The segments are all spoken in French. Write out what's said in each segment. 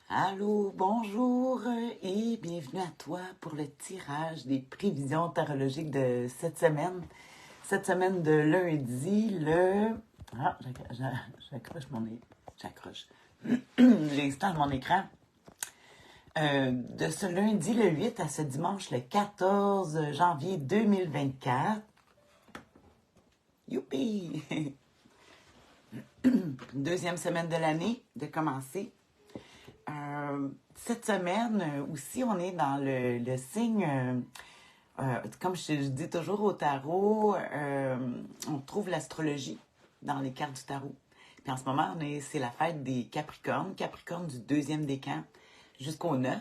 Allô, bonjour et bienvenue à toi pour le tirage des prévisions tarologiques de cette semaine. Cette semaine de lundi, le... Ah, j'accroche mon... J'accroche. J'installe mon écran. De ce lundi le 8 à ce dimanche le 14 janvier 2024. Youpi! Deuxième semaine de l'année, de commencer. Cette semaine aussi, on est dans le signe, comme je dis toujours au tarot, on trouve l'astrologie dans les cartes du tarot. Puis en ce moment, c'est la fête des Capricornes, Capricorne du deuxième décan jusqu'au 9.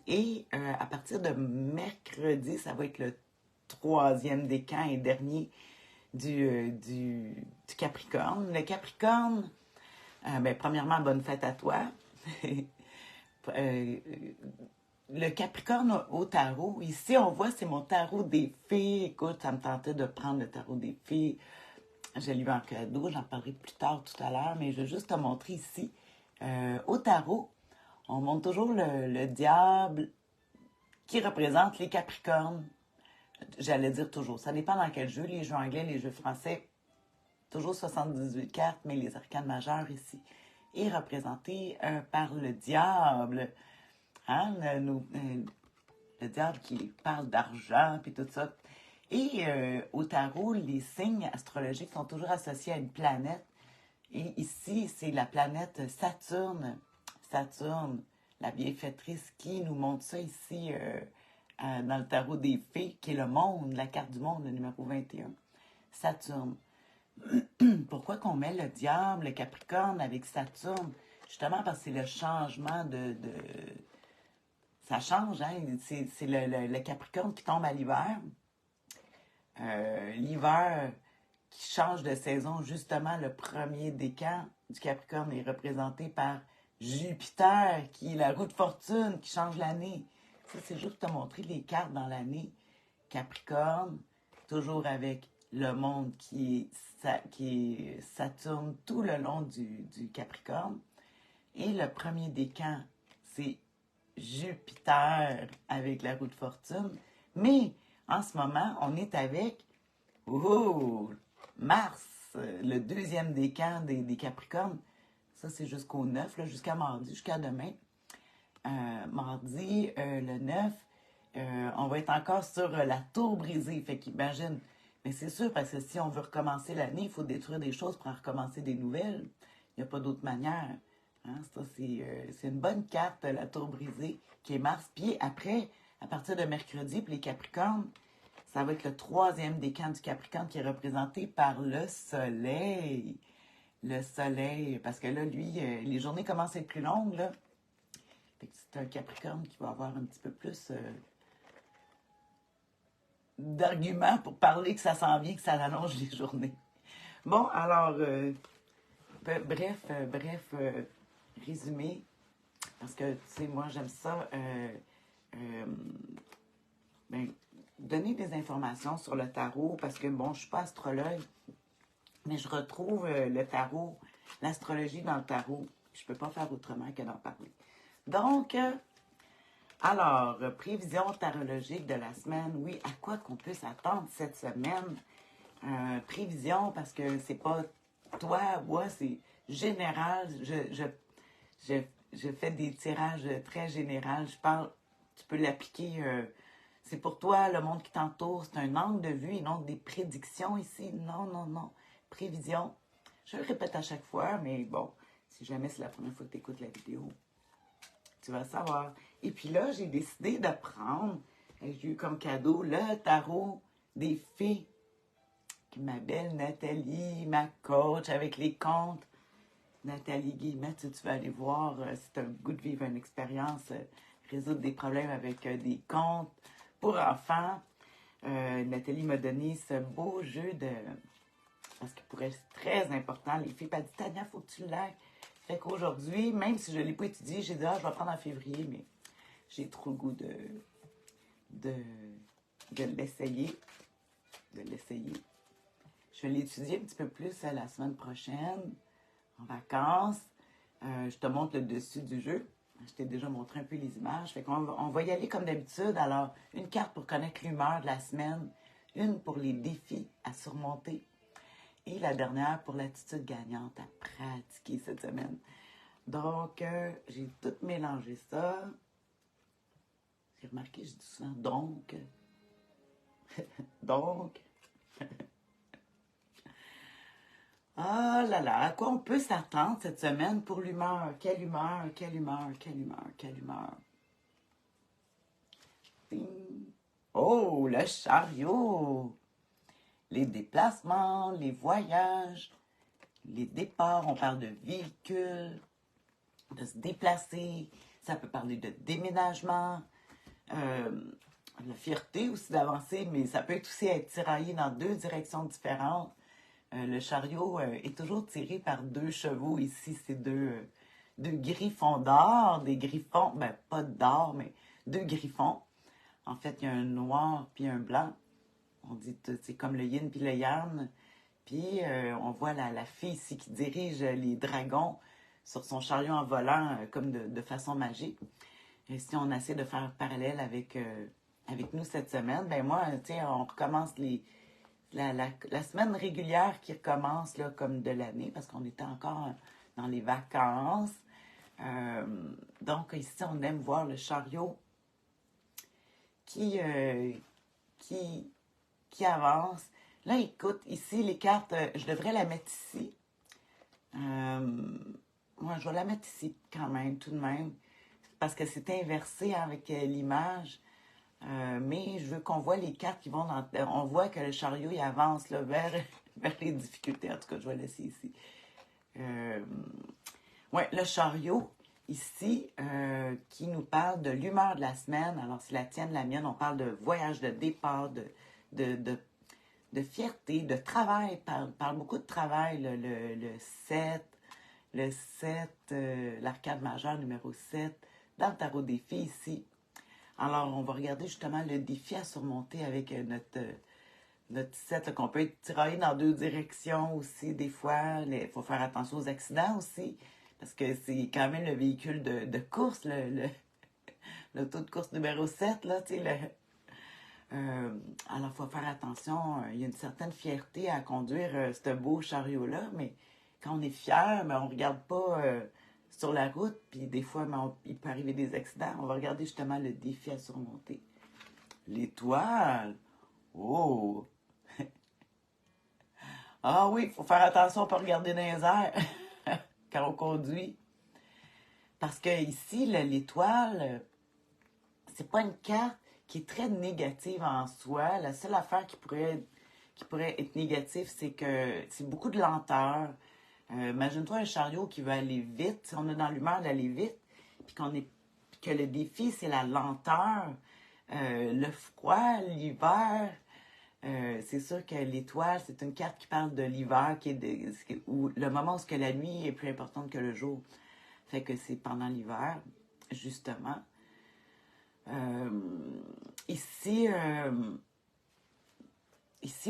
Et à partir de mercredi, ça va être le troisième décan et dernier du Capricorne. Le Capricorne, premièrement, bonne fête à toi. Le Capricorne au tarot, ici on voit c'est mon tarot des fées. Écoute, ça me tentait de prendre le tarot des fées. Je l'ai eu en cadeau, j'en parlerai plus tard tout à l'heure, mais je vais juste te montrer ici. Au tarot, on montre toujours le diable qui représente les Capricornes. J'allais dire toujours, ça dépend dans quel jeu, les jeux anglais, les jeux français, toujours 78 cartes, mais les arcanes majeures ici est représenté par le diable. Hein, le diable qui parle d'argent puis tout ça. Et au tarot, les signes astrologiques sont toujours associés à une planète. Et ici, c'est la planète Saturne. Saturne, la bienfaitrice, qui nous montre ça ici dans le tarot des fées, qui est le monde, la carte du monde, le numéro 21. Saturne. Pourquoi qu'on met le diable, le Capricorne avec Saturne? Justement parce que c'est le changement ça change, hein? C'est le Capricorne qui tombe à l'hiver. L'hiver qui change de saison, justement, le premier décan du Capricorne est représenté par Jupiter, qui est la roue de fortune, qui change l'année. Ça, c'est juste pour te montrer les cartes dans l'année. Capricorne, toujours avec le monde qui est Saturne tout le long du Capricorne. Et le premier décan, c'est Jupiter avec la roue de fortune. Mais en ce moment, on est avec Mars, le deuxième décan des Capricornes. Ça, c'est jusqu'au 9, là, jusqu'à mardi, jusqu'à demain. Mardi, le 9, on va être encore sur la tour brisée. Fait qu'imagine, mais c'est sûr, parce que si on veut recommencer l'année, il faut détruire des choses pour en recommencer des nouvelles. Il n'y a pas d'autre manière. Hein? Ça, c'est une bonne carte, la tour brisée, qui est Mars. Puis après, à partir de mercredi, pour les Capricornes, ça va être le troisième décan du Capricorne qui est représenté par le Soleil. Le Soleil, parce que là, lui, les journées commencent à être plus longues, là. Fait que c'est un Capricorne qui va avoir un petit peu plus d'arguments pour parler que ça s'en vient, que ça allonge les journées. Bon, alors, bref, résumé, parce que, tu sais, moi, j'aime ça, donner des informations sur le tarot, parce que, bon, je suis pas astrologue, mais je retrouve le tarot, l'astrologie dans le tarot. Je peux pas faire autrement que d'en parler. Donc, alors, prévision tarologique de la semaine. Oui, à quoi qu'on peut s'attendre cette semaine? Prévision, parce que c'est pas toi, moi, c'est général. Je fais des tirages très généraux. Je parle, tu peux l'appliquer. C'est pour toi, le monde qui t'entoure. C'est un angle de vue et non des prédictions ici. Non, non, non. Prévision. Je le répète à chaque fois, mais bon, si jamais c'est la première fois que tu écoutes la vidéo, tu vas savoir. Et puis là, j'ai décidé de prendre, j'ai eu comme cadeau le tarot des fées. Ma belle Nathalie, ma coach avec les comptes. Nathalie Guillemette, si tu vas aller voir, c'est un goût de vivre une expérience, résoudre des problèmes avec des comptes pour enfants. Nathalie m'a donné ce beau jeu de... Parce que pour elle, c'est très important. Les filles, elle dit, Tania, faut que tu l'aies. Fait qu'aujourd'hui, même si je ne l'ai pas étudié, j'ai dit, je vais prendre en février, mais j'ai trop le goût de l'essayer. De l'essayer. Je vais l'étudier un petit peu plus la semaine prochaine, en vacances. Je te montre le dessus du jeu. Je t'ai déjà montré un peu les images. Fait on va y aller comme d'habitude. Alors, une carte pour connaître l'humeur de la semaine, une pour les défis à surmonter et la dernière pour l'attitude gagnante à pratiquer cette semaine. Donc, j'ai tout mélangé ça. J'ai remarqué, je dis souvent donc. Donc. Ah là là, à quoi on peut s'attendre cette semaine pour l'humeur? Quelle humeur, quelle humeur, quelle humeur, quelle humeur. Ding. Oh, le chariot! Les déplacements, les voyages, les départs, on parle de véhicules, de se déplacer, ça peut parler de déménagement, la fierté aussi d'avancer, mais ça peut aussi être tiraillé dans deux directions différentes. Le chariot est toujours tiré par deux chevaux. Ici, c'est deux griffons d'or, des griffons, ben pas d'or, mais deux griffons. En fait, il y a un noir puis un blanc. On dit que c'est comme le yin puis le yang. Puis on voit la fille ici qui dirige les dragons sur son chariot en volant comme de façon magique. Et si on essaie de faire un parallèle avec nous cette semaine, ben moi, tiens, on recommence la semaine régulière qui recommence là, comme de l'année, parce qu'on était encore dans les vacances. Donc ici, on aime voir le chariot qui, qui avance. Là, écoute, ici, les cartes, je devrais la mettre ici. Moi, je vais la mettre ici quand même, tout de même, parce que c'est inversé avec l'image. Mais je veux qu'on voit les cartes qui vont dans... On voit que le chariot, il avance là, vers les difficultés. En tout cas, je vais laisser ici. Oui, le chariot, ici, qui nous parle de l'humeur de la semaine. Alors, c'est la tienne, la mienne. On parle de voyage, de départ, de fierté, de travail. Parle beaucoup de travail, le 7, l'arcade majeure numéro 7, dans le tarot des filles ici. Alors, on va regarder justement le défi à surmonter avec notre 7, qu'on peut être tiraillé dans deux directions aussi. Des fois, il faut faire attention aux accidents aussi, parce que c'est quand même le véhicule de course, l'auto de course numéro 7, là, tu sais, alors, il faut faire attention. Il y a une certaine fierté à conduire ce beau chariot-là, mais quand on est fier, mais on ne regarde pas sur la route, puis des fois, il peut arriver des accidents. On va regarder justement le défi à surmonter. L'étoile. Oh! Ah oui, il faut faire attention, on peut regarder dans les airs quand on conduit. Parce que ici, l'étoile, c'est pas une carte qui est très négative en soi. La seule affaire qui pourrait être négative, c'est que c'est beaucoup de lenteur. Imagine-toi un chariot qui veut aller vite. Si on est dans l'humeur d'aller vite, puis que le défi, c'est la lenteur, le froid, l'hiver. C'est sûr que l'étoile, c'est une carte qui parle de l'hiver, où le moment où la nuit est plus importante que le jour. Fait que c'est pendant l'hiver, justement. Ici,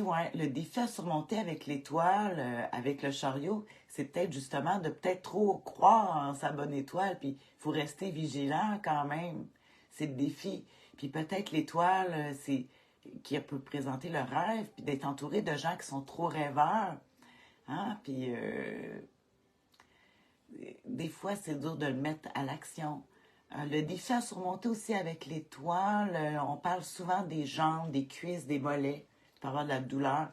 ouais, le défi à surmonter avec l'étoile, avec le chariot, c'est peut-être justement de peut-être trop croire en sa bonne étoile, puis il faut rester vigilant quand même. C'est le défi. Puis peut-être l'étoile, c'est qui peut présenter le rêve, puis d'être entouré de gens qui sont trop rêveurs. Hein? Puis des fois, c'est dur de le mettre à l'action. Le défi à surmonter aussi avec l'étoile, on parle souvent des jambes, des cuisses, des mollets. Il peut y avoir de la douleur.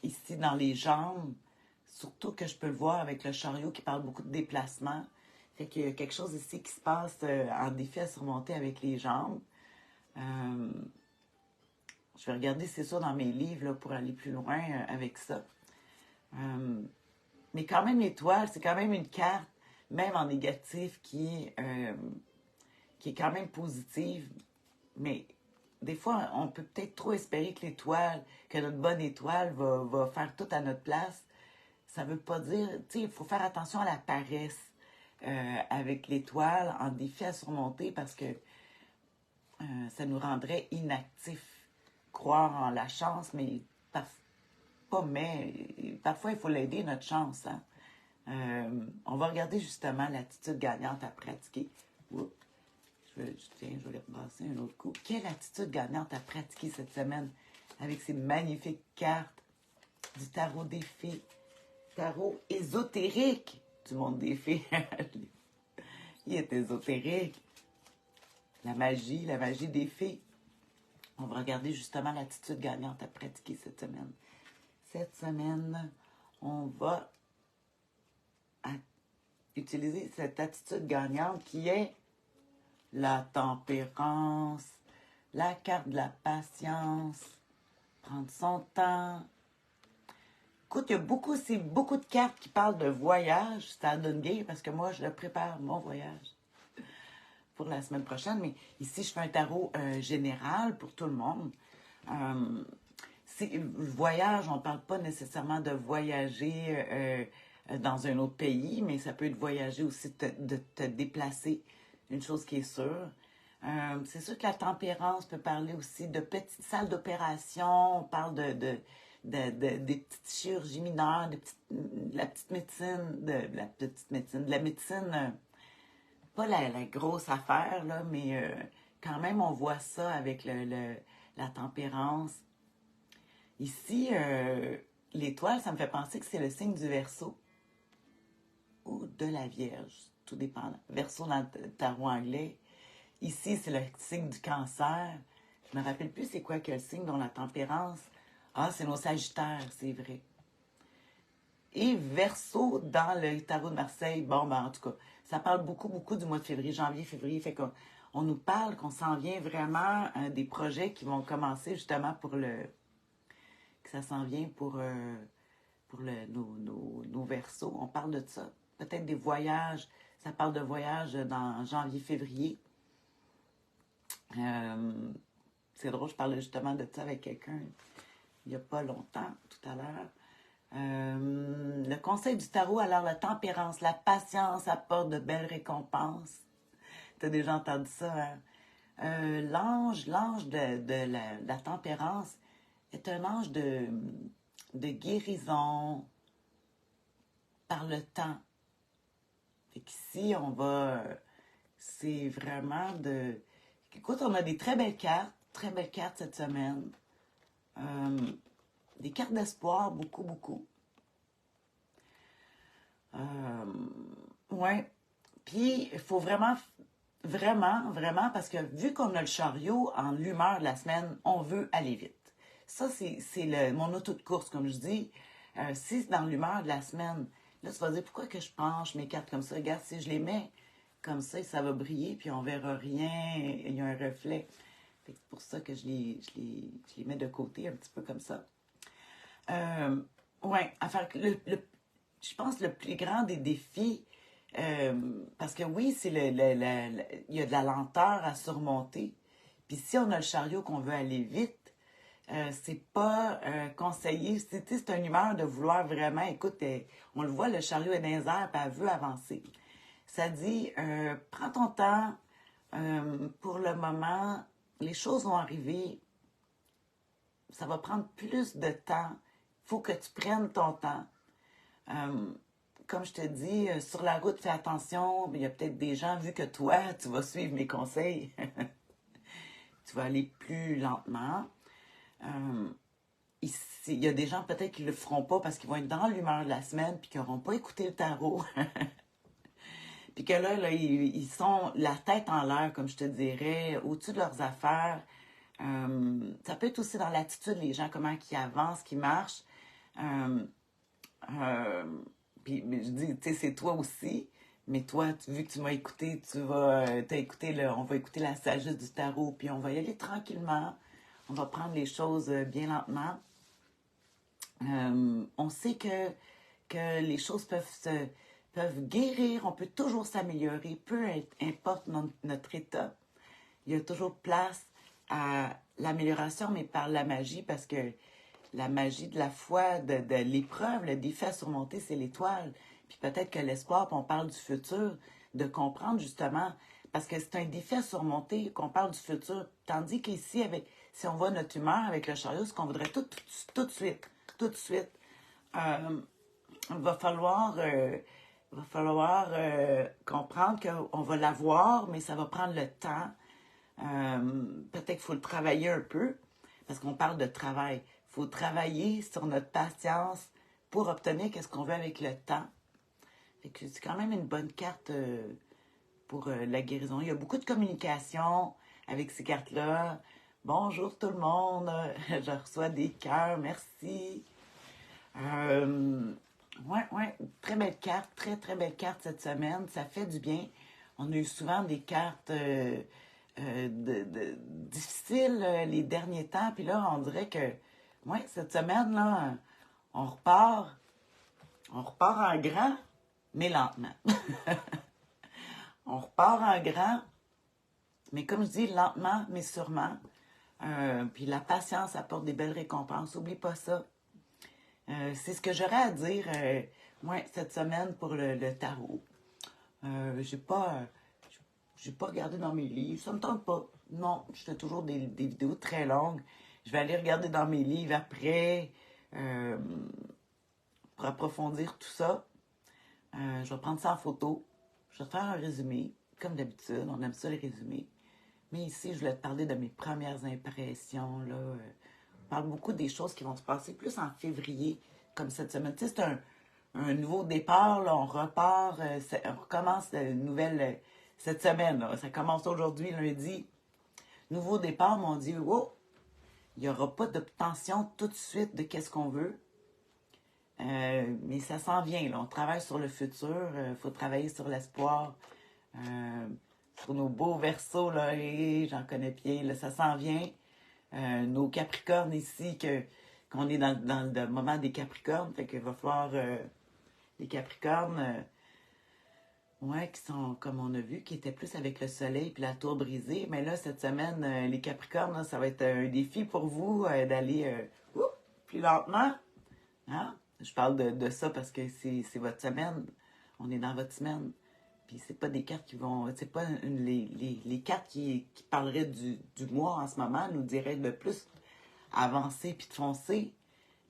Ici, dans les jambes, surtout que je peux le voir avec le chariot qui parle beaucoup de déplacement. Fait qu'il y a quelque chose ici qui se passe en défi à surmonter avec les jambes. Je vais regarder, c'est ça, dans mes livres là, pour aller plus loin avec ça. Mais quand même, l'étoile, c'est quand même une carte, même en négatif, qui est quand même positive. Mais des fois, on peut peut-être trop espérer que l'étoile, que notre bonne étoile va faire tout à notre place. Ça veut pas dire, tu sais, il faut faire attention à la paresse avec l'étoile en défi à surmonter parce que ça nous rendrait inactifs. Croire en la chance, mais parfois il faut l'aider, notre chance. Hein? On va regarder justement l'attitude gagnante à pratiquer. Oups. Tiens, je vais les repasser un autre coup. Quelle attitude gagnante à pratiquer cette semaine avec ces magnifiques cartes du tarot des fées. Tarot ésotérique du monde des fées. Il est ésotérique. La magie des fées. On va regarder justement l'attitude gagnante à pratiquer cette semaine. Cette semaine, on va utiliser cette attitude gagnante qui est la tempérance, la carte de la patience, prendre son temps. Écoute, il y a beaucoup de cartes qui parlent de voyage. Ça donne bien parce que moi, je prépare mon voyage pour la semaine prochaine. Mais ici, je fais un tarot général pour tout le monde. Voyage, on ne parle pas nécessairement de voyager dans un autre pays, mais ça peut être voyager aussi, de te déplacer, une chose qui est sûre. C'est sûr que la tempérance peut parler aussi de petites salles d'opération, on parle des petites chirurgies mineures, de la petite médecine, de la médecine, pas la grosse affaire, là, mais quand même on voit ça avec la tempérance. Ici, l'étoile, ça me fait penser que c'est le signe du Verseau ou de la Vierge, tout dépend. Verseau dans le tarot anglais. Ici, c'est le signe du Cancer. Je me rappelle plus c'est quoi que le signe dont la tempérance. Ah, c'est nos Sagittaires, c'est vrai. Et Verseau dans le tarot de Marseille, bon, ben en tout cas, ça parle beaucoup du mois de février, janvier, février. Fait qu'on nous parle qu'on s'en vient vraiment des projets qui vont commencer justement que ça s'en vient pour nos Verseaux. On parle de ça. Peut-être des voyages. Ça parle de voyages dans janvier, février. C'est drôle, je parlais justement de ça avec quelqu'un il n'y a pas longtemps, tout à l'heure. Le conseil du tarot, alors la tempérance, la patience apporte de belles récompenses. Tu as déjà entendu ça, hein? L'ange de la tempérance est un ange de guérison par le temps. Fait qu'ici, on va... c'est vraiment de... Écoute, on a des très belles cartes cette semaine. Des cartes d'espoir, beaucoup. Ouais. Puis, il faut vraiment, parce que vu qu'on a le chariot en l'humeur de la semaine, on veut aller vite. Ça, c'est mon auto de course, comme je dis. Si c'est dans l'humeur de la semaine, là, tu vas dire, pourquoi que je penche mes cartes comme ça? Regarde, si je les mets comme ça va briller, puis on verra rien, il y a un reflet. C'est pour ça que je les mets de côté un petit peu comme ça. Ouais, je pense le plus grand des défis, parce que oui, c'est il y a de la lenteur à surmonter. Puis si on a le chariot qu'on veut aller vite, c'est pas conseillé. C'est une humeur de vouloir vraiment, écoute, on le voit, le chariot est dans les airs, puis elle veut avancer. Ça dit, prends ton temps, pour le moment, les choses vont arriver, ça va prendre plus de temps. Il faut que tu prennes ton temps. Comme je te dis, sur la route, fais attention. Il y a peut-être des gens, vu que toi, tu vas suivre mes conseils, tu vas aller plus lentement. Ici, il y a des gens peut-être qui ne le feront pas parce qu'ils vont être dans l'humeur de la semaine puis qui n'auront pas écouté le tarot. Puis que là, ils sont la tête en l'air, comme je te dirais, au-dessus de leurs affaires. Ça peut être aussi dans l'attitude, les gens, comment ils avancent, qu'ils marchent. Puis je dis, tu sais, c'est toi aussi. Mais toi, vu que tu m'as écouté, on va écouter la sagesse du tarot, puis on va y aller tranquillement. On va prendre les choses bien lentement. On sait que les choses peuvent guérir, on peut toujours s'améliorer, peu importe notre état. Il y a toujours place à l'amélioration, mais par la magie, parce que la magie de la foi, de l'épreuve, le défi à surmonter, c'est l'étoile. Puis peut-être que l'espoir, puis on parle du futur, de comprendre justement, parce que c'est un défi à surmonter, qu'on parle du futur. Tandis qu'ici, si on voit notre humeur avec le chariot, ce qu'on voudrait tout de suite. va falloir comprendre qu'on va l'avoir, mais ça va prendre le temps. Peut-être qu'il faut le travailler un peu, parce qu'on parle de travail. Il faut travailler sur notre patience pour obtenir ce qu'on veut avec le temps. Fait que c'est quand même une bonne carte pour la guérison. Il y a beaucoup de communication avec ces cartes-là. Bonjour tout le monde, je reçois des cœurs, merci. Ouais, très belle carte, très très belle carte cette semaine, ça fait du bien. On a eu souvent des cartes difficiles les derniers temps, puis là on dirait que, ouais, cette semaine là, on repart, on repart en grand, mais lentement. On repart en grand, mais comme je dis, lentement, mais sûrement. Puis la patience apporte des belles récompenses. Oublie pas ça. C'est ce que j'aurais à dire moi, cette semaine pour le tarot. J'ai pas regardé dans mes livres. Ça me tente pas. Non, je fais toujours des vidéos très longues. Je vais aller regarder dans mes livres après pour approfondir tout ça. Je vais prendre ça en photo. Je vais te faire un résumé. Comme d'habitude, on aime ça les résumés. Mais ici, je voulais te parler de mes premières impressions. Là. Je parle beaucoup des choses qui vont se passer plus en février, comme cette semaine. Tu sais, c'est un nouveau départ. Là. On repart, on recommence une nouvelle cette semaine. Là. Ça commence aujourd'hui, lundi. Nouveau départ, mais on dit, oh, il n'y aura pas d'obtention tout de suite de qu'est-ce qu'on veut. Mais ça s'en vient. Là. On travaille sur le futur. Il faut travailler sur l'espoir. Sur nos beaux versos, là, et j'en connais bien, là, ça s'en vient. Nos Capricornes ici, qu'on est dans le moment des Capricornes, fait qu'il va falloir les Capricornes, ouais, qui sont, comme on a vu, qui étaient plus avec le soleil puis la tour brisée. Mais là, cette semaine, les Capricornes, là, ça va être un défi pour vous d'aller plus lentement. Hein? Je parle de ça parce que c'est votre semaine. On est dans votre semaine. Puis c'est pas des cartes qui vont. C'est pas les cartes qui parleraient du mois en ce moment, nous diraient de plus avancer puis de foncer.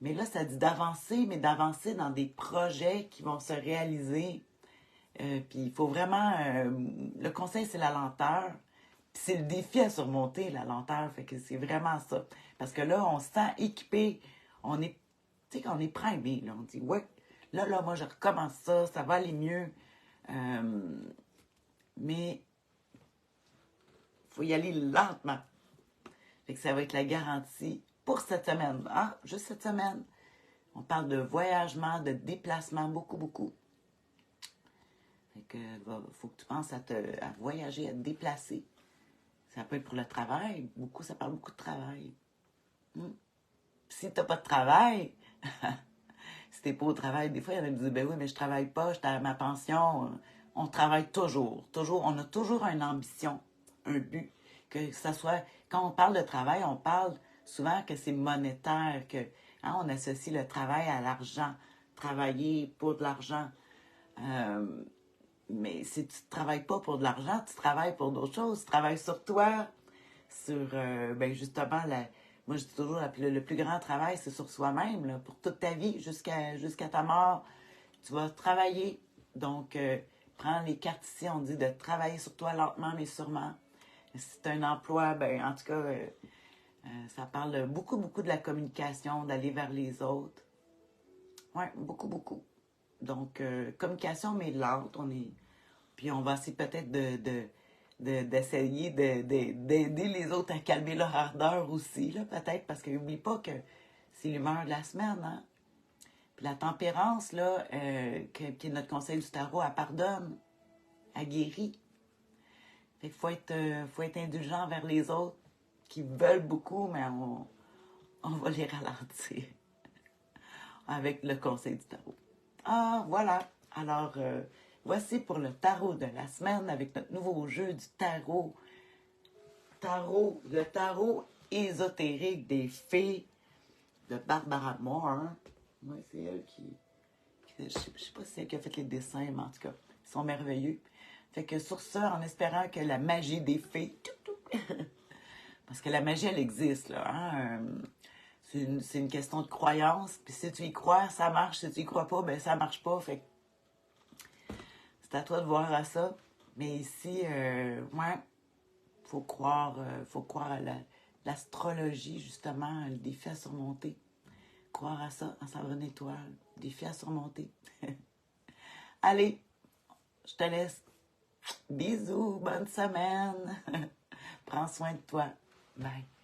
Mais là, ça dit d'avancer, mais d'avancer dans des projets qui vont se réaliser. Puis il faut vraiment. Le conseil, c'est la lenteur. Puis c'est le défi à surmonter, la lenteur. Fait que c'est vraiment ça. Parce que là, on se sent équipé. On est. Tu sais, qu'on est primé, là. On dit, ouais, là, moi, je recommence ça, ça va aller mieux. Mais il faut y aller lentement. Fait que ça va être la garantie pour cette semaine. Ah, juste cette semaine. On parle de voyagement, de déplacement, beaucoup, beaucoup. Fait que faut que tu penses à voyager, à te déplacer. Ça peut être pour le travail. Ça parle beaucoup de travail. Si tu n'as pas de travail, si tu n'es pas au travail, des fois, il y en a qui disent, ben oui, mais je travaille pas, je suis à ma pension. On travaille toujours. On a toujours une ambition, un but. Que ça soit, quand on parle de travail, on parle souvent que c'est monétaire, que on associe le travail à l'argent. Travailler pour de l'argent. Mais si tu ne travailles pas pour de l'argent, tu travailles pour d'autres choses. Tu travailles sur toi, sur, justement, moi je dis toujours, le plus grand travail, c'est sur soi-même, là, pour toute ta vie, jusqu'à ta mort. Tu vas travailler. Donc, prends les cartes ici, on dit de travailler sur toi lentement, mais sûrement. Si c'est un emploi, en tout cas, ça parle beaucoup, beaucoup de la communication, d'aller vers les autres. Oui, beaucoup, beaucoup. Donc, communication, mais lente. Puis on va essayer peut-être d'essayer d'aider les autres à calmer leur ardeur aussi, là, peut-être, parce que n'oublie pas que c'est l'humeur de la semaine, hein. Puis la tempérance, là, qui est notre conseil du tarot, elle pardonne, elle guérit. Fait qu'il faut être indulgent vers les autres qui veulent beaucoup, mais on va les ralentir avec le conseil du tarot. Ah, voilà. Alors, voici pour le tarot de la semaine avec notre nouveau jeu du tarot. Le tarot ésotérique des fées de Barbara Moore. Oui, c'est elle je ne sais pas si c'est elle qui a fait les dessins, mais en tout cas, ils sont merveilleux. Fait que sur ça, en espérant que la magie des fées, parce que la magie, elle existe, là, hein? C'est une question de croyance. Puis si tu y crois, ça marche. Si tu y crois pas, ben ça marche pas. Fait que c'est à toi de voir à ça. Mais ici, ouais, faut croire à l'astrologie, justement, le défi à surmonter. Croire à ça, à sa bonne étoile. Défi à surmonter. Allez, je te laisse. Bisous, bonne semaine. Prends soin de toi. Bye.